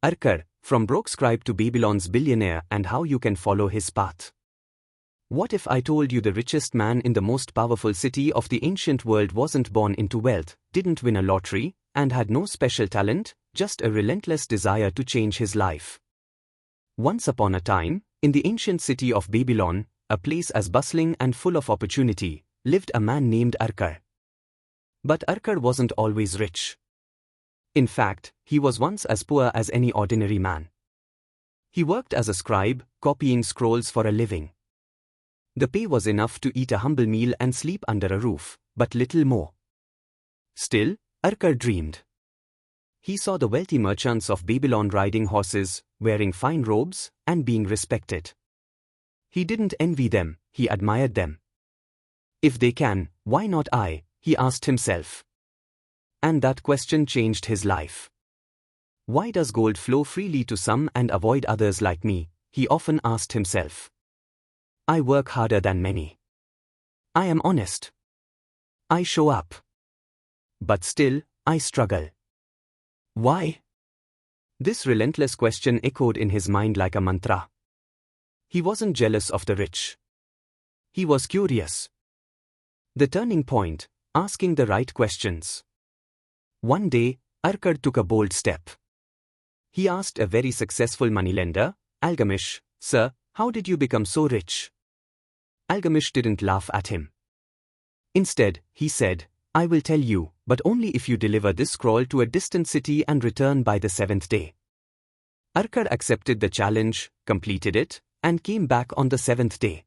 Arkad, from broke scribe to Babylon's billionaire, and how you can follow his path. What if I told you the richest man in the most powerful city of the ancient world wasn't born into wealth, didn't win a lottery, and had no special talent, just a relentless desire to change his life? Once upon a time, in the ancient city of Babylon, a place as bustling and full of opportunity, lived a man named Arkad. But Arkad wasn't always rich. In fact, he was once as poor as any ordinary man. He worked as a scribe, copying scrolls for a living. The pay was enough to eat a humble meal and sleep under a roof, but little more. Still, Arkad dreamed. He saw the wealthy merchants of Babylon riding horses, wearing fine robes, and being respected. He didn't envy them, he admired them. If they can, why not I? He asked himself. And that question changed his life. Why does gold flow freely to some and avoid others like me? He often asked himself. I work harder than many. I am honest. I show up. But still, I struggle. Why? This relentless question echoed in his mind like a mantra. He wasn't jealous of the rich. He was curious. The turning point, asking the right questions. One day, Arkad took a bold step. He asked a very successful moneylender, Algamish, "Sir, how did you become so rich?" Algamish didn't laugh at him. Instead, he said, "I will tell you, but only if you deliver this scroll to a distant city and return by the 7th day." Arkad accepted the challenge, completed it, and came back on the 7th day.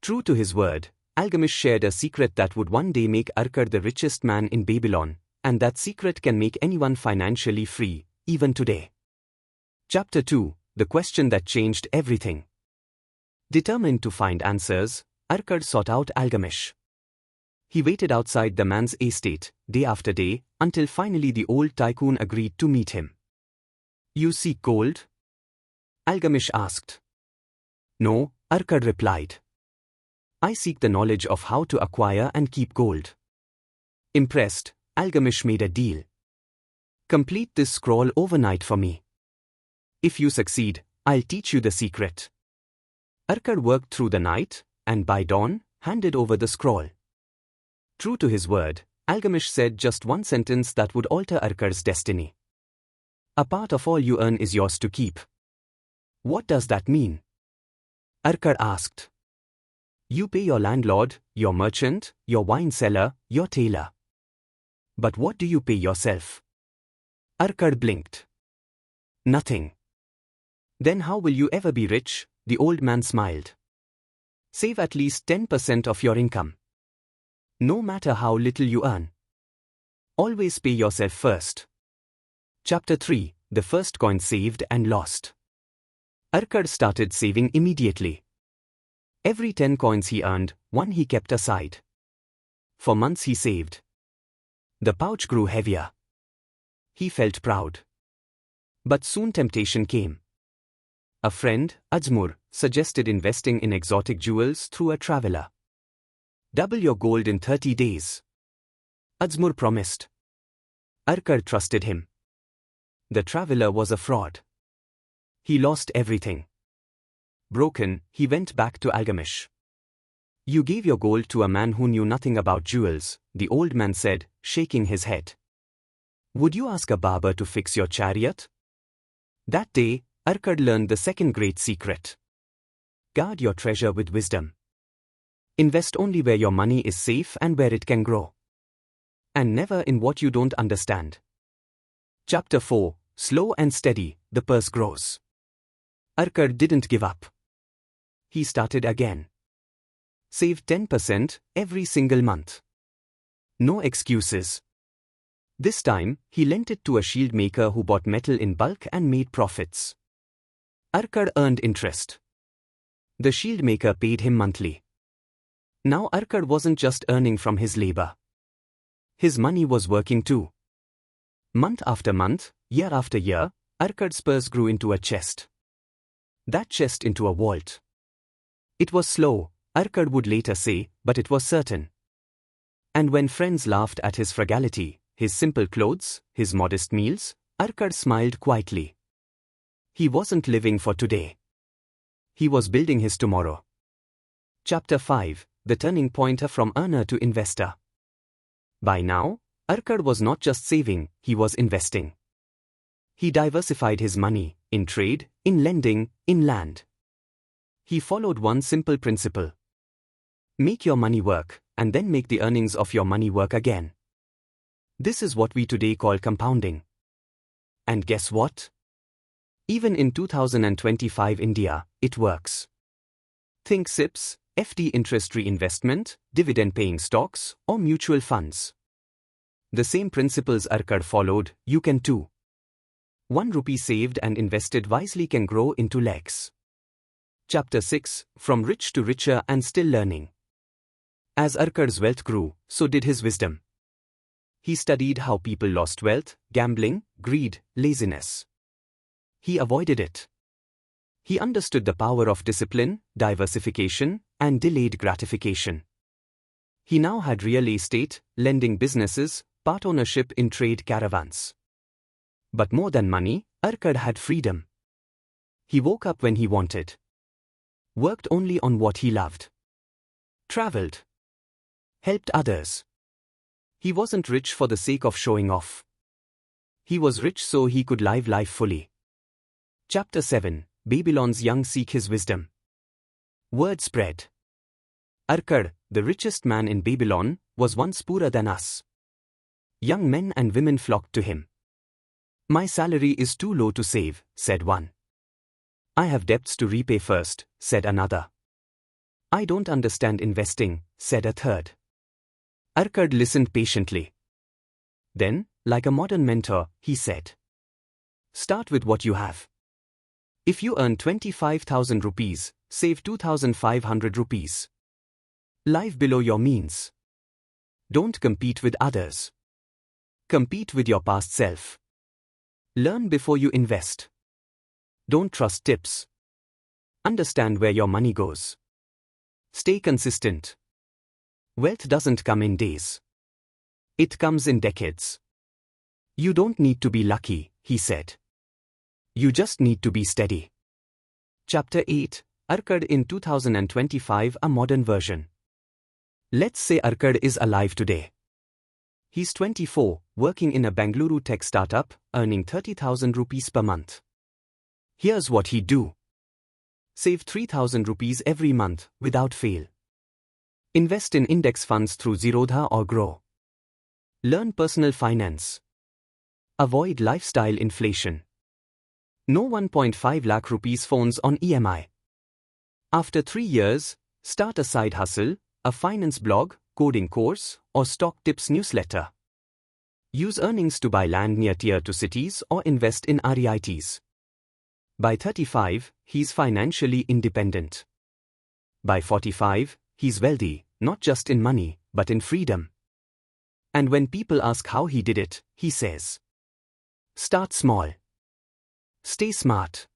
True to his word, Algamish shared a secret that would one day make Arkad the richest man in Babylon, and that secret can make anyone financially free, even today. Chapter 2, The Question That Changed Everything. Determined to find answers, Arkad sought out Algamish. He waited outside the man's estate, day after day, until finally the old tycoon agreed to meet him. "You seek gold?" Algamish asked. "No," Arkad replied. "I seek the knowledge of how to acquire and keep gold." Impressed, Algamish made a deal. "Complete this scroll overnight for me. If you succeed, I'll teach you the secret." Arkad worked through the night, and by dawn, handed over the scroll. True to his word, Algamish said just one sentence that would alter Arkad's destiny. "A part of all you earn is yours to keep." "What does that mean?" Arkad asked. "You pay your landlord, your merchant, your wine seller, your tailor. But what do you pay yourself?" Arkad blinked. "Nothing." "Then how will you ever be rich?" The old man smiled. "Save at least 10% of your income. No matter how little you earn. Always pay yourself first." Chapter 3, The First Coin Saved and Lost. Arkad started saving immediately. Every 10 coins he earned, one he kept aside. For months he saved. The pouch grew heavier. He felt proud. But soon temptation came. A friend, Ajmur, suggested investing in exotic jewels through a traveler. "Double your gold in 30 days. Ajmur promised. Arkad trusted him. The traveler was a fraud. He lost everything. Broken, he went back to Algamish. "You gave your gold to a man who knew nothing about jewels," the old man said, shaking his head. "Would you ask a barber to fix your chariot?" That day, Arkad learned the second great secret. Guard your treasure with wisdom. Invest only where your money is safe and where it can grow. And never in what you don't understand. Chapter 4, Slow and Steady, The Purse Grows. Arkad didn't give up. He started again. Saved 10% every single month. No excuses. This time, he lent it to a shield maker who bought metal in bulk and made profits. Arkad earned interest. The shield maker paid him monthly. Now Arkad wasn't just earning from his labor. His money was working too. Month after month, year after year, Arkad's purse grew into a chest. That chest into a vault. It was slow, Arkad would later say, but it was certain. And when friends laughed at his frugality, his simple clothes, his modest meals, Arkad smiled quietly. He wasn't living for today. He was building his tomorrow. Chapter 5, The Turning Point from Earner to Investor. By now, Arkad was not just saving, he was investing. He diversified his money, in trade, in lending, in land. He followed one simple principle. Make your money work, and then make the earnings of your money work again. This is what we today call compounding. And guess what? Even in 2025 India, it works. Think SIPs, FD interest reinvestment, dividend-paying stocks, or mutual funds. The same principles Arkad followed, you can too. 1 rupee saved and invested wisely can grow into lakhs. Chapter 6, From Rich to Richer and Still Learning. As Arkad's wealth grew, so did his wisdom. He studied how people lost wealth, gambling, greed, laziness. He avoided it. He understood the power of discipline, diversification, and delayed gratification. He now had real estate, lending businesses, part ownership in trade caravans. But more than money, Arkad had freedom. He woke up when he wanted. Worked only on what he loved. Traveled. Helped others. He wasn't rich for the sake of showing off. He was rich so he could live life fully. Chapter 7, Babylon's Young Seek His Wisdom. Word spread. Arkad, the richest man in Babylon, was once poorer than us. Young men and women flocked to him. My salary is too low to save, said one. I have debts to repay first, said another. I don't understand investing, said a third. Arkad listened patiently. Then, like a modern mentor, he said, start with what you have. If you earn 25,000 rupees, save 2,500 rupees. Live below your means. Don't compete with others. Compete with your past self. Learn before you invest. Don't trust tips. Understand where your money goes. Stay consistent. Wealth doesn't come in days. It comes in decades. You don't need to be lucky, he said. You just need to be steady. Chapter 8, Arkad in 2025, a modern version. Let's say Arkad is alive today. He's 24, working in a Bengaluru tech startup, earning 30,000 rupees per month. Here's what he'd do. Save 3,000 rupees every month, without fail. Invest in index funds through Zerodha or Grow. Learn personal finance. Avoid lifestyle inflation. No 1.5 lakh rupees phones on EMI. After 3 years, start a side hustle, a finance blog, coding course, or stock tips newsletter. Use earnings to buy land near tier 2 cities or invest in REITs. By 35, he's financially independent. By 45, he's wealthy, not just in money, but in freedom. And when people ask how he did it, he says, start small. Stay smart.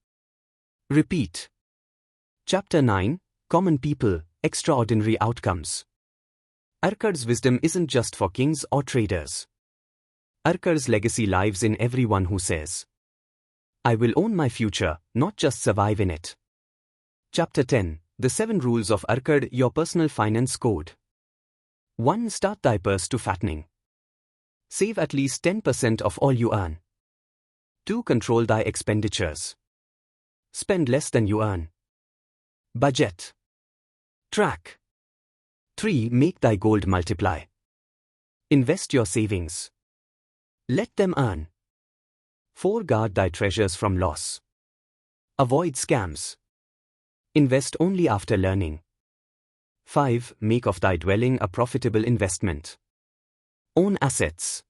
Repeat. Chapter 9, Common People, Extraordinary Outcomes. Arkad's wisdom isn't just for kings or traders. Arkad's legacy lives in everyone who says, I will own my future, not just survive in it. Chapter 10, The 7 Rules of Arkad, Your Personal Finance Code. 1. Start thy purse to fattening. Save at least 10% of all you earn. 2. Control thy expenditures. Spend less than you earn. Budget. Track. 3. Make thy gold multiply. Invest your savings. Let them earn. 4. Guard thy treasures from loss. Avoid scams. Invest only after learning. 5. Make of thy dwelling a profitable investment. Own assets.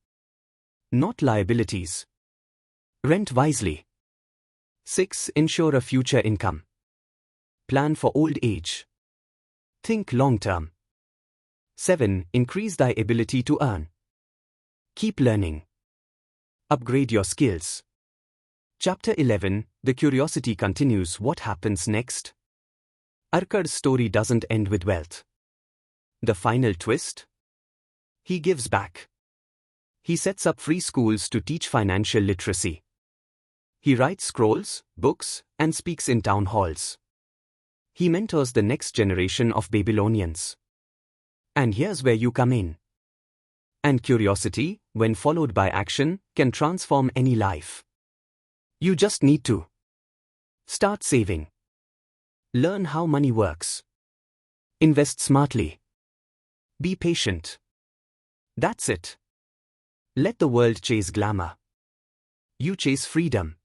Not liabilities. Rent wisely. 6. Ensure a future income. Plan for old age. Think long-term. 7. Increase thy ability to earn. Keep learning. Upgrade your skills. Chapter 11, The Curiosity Continues. What happens next? Arkad's story doesn't end with wealth. The final twist? He gives back. He sets up free schools to teach financial literacy. He writes scrolls, books, and speaks in town halls. He mentors the next generation of Babylonians. And here's where you come in. And curiosity, when followed by action, can transform any life. You just need to start saving. Learn how money works. Invest smartly. Be patient. That's it. Let the world chase glamour. You chase freedom.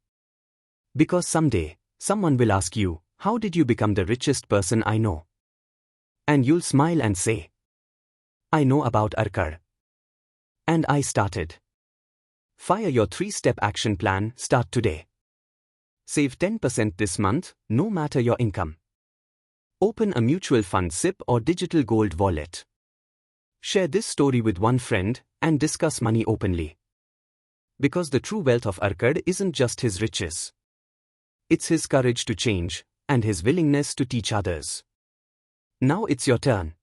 Because someday, someone will ask you, how did you become the richest person I know? And you'll smile and say, I know about Arkad. And I started. Fire your 3-step action plan, start today. Save 10% this month, no matter your income. Open a mutual fund SIP or digital gold wallet. Share this story with one friend and discuss money openly. Because the true wealth of Arkad isn't just his riches. It's his courage to change and his willingness to teach others. Now it's your turn.